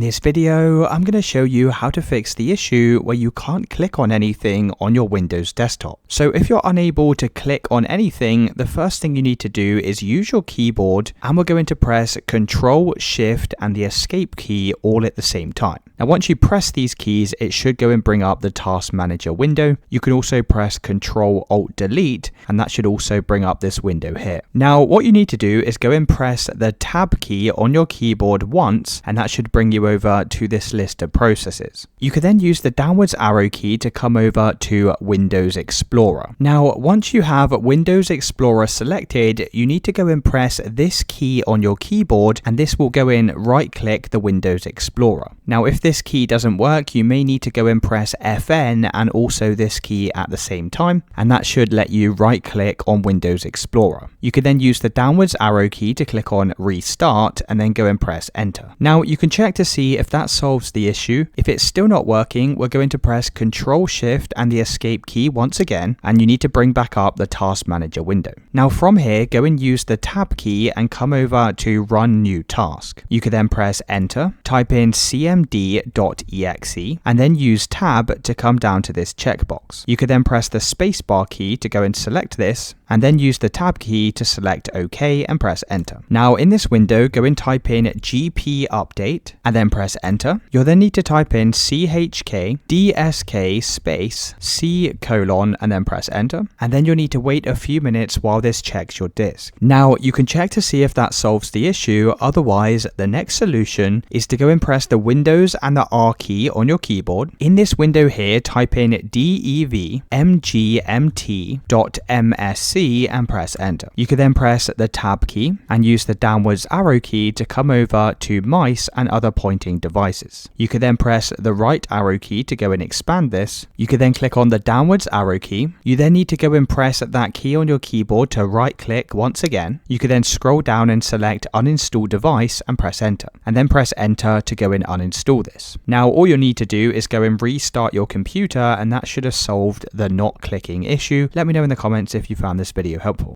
In this video, I'm going to show you how to fix the issue where you can't click on anything on your Windows desktop. So if you're unable to click on anything, the first thing you need to do is use your keyboard, and we're going to press Control, Shift and the Escape key all at the same time. Now once you press these keys, it should go and bring up the Task Manager window. You can also press Control, Alt, Delete, and that should also bring up this window here. Now what you need to do is go and press the Tab key on your keyboard once, and that should bring you over to this list of processes. You can then use the downwards arrow key to come over to Windows Explorer. Now once you have Windows Explorer selected, you need to go and press this key on your keyboard, and this will go in right click the Windows Explorer. Now if this key doesn't work, you may need to go and press FN and also this key at the same time, and that should let you right click on Windows Explorer. You can then use the downwards arrow key to click on Restart and then go and press Enter. Now you can check to see if that solves the issue. If it's still not working, we're going to press Control, Shift and the Escape key once again, and you need to bring back up the Task Manager window. Now from here, go and use the Tab key and come over to Run New Task. You can then press Enter, type in cmd.exe and then use Tab to come down to this checkbox. You can then press the spacebar key to go and select this, and then use the Tab key to select OK and press Enter. Now in this window, go and type in GP update and then press Enter. You'll then need to type in chk dsk space c : and then press Enter. And then you'll need to wait a few minutes while this checks your disk. Now you can check to see if that solves the issue. Otherwise, the next solution is to go and press the Windows and the R key on your keyboard. In this window here, type in devmgmt.msc and press Enter. You can then press the Tab key and use the downwards arrow key to come over to mice and other pointing devices. You can then press the right arrow key to go and expand this. You can then click on the downwards arrow key. You then need to go and press that key on your keyboard to right click once again. You can then scroll down and select Uninstall Device and press Enter, and then press Enter to go and uninstall this. Now all you'll need to do is go and restart your computer, and that should have solved the not clicking issue. Let me know in the comments if you found this video helpful.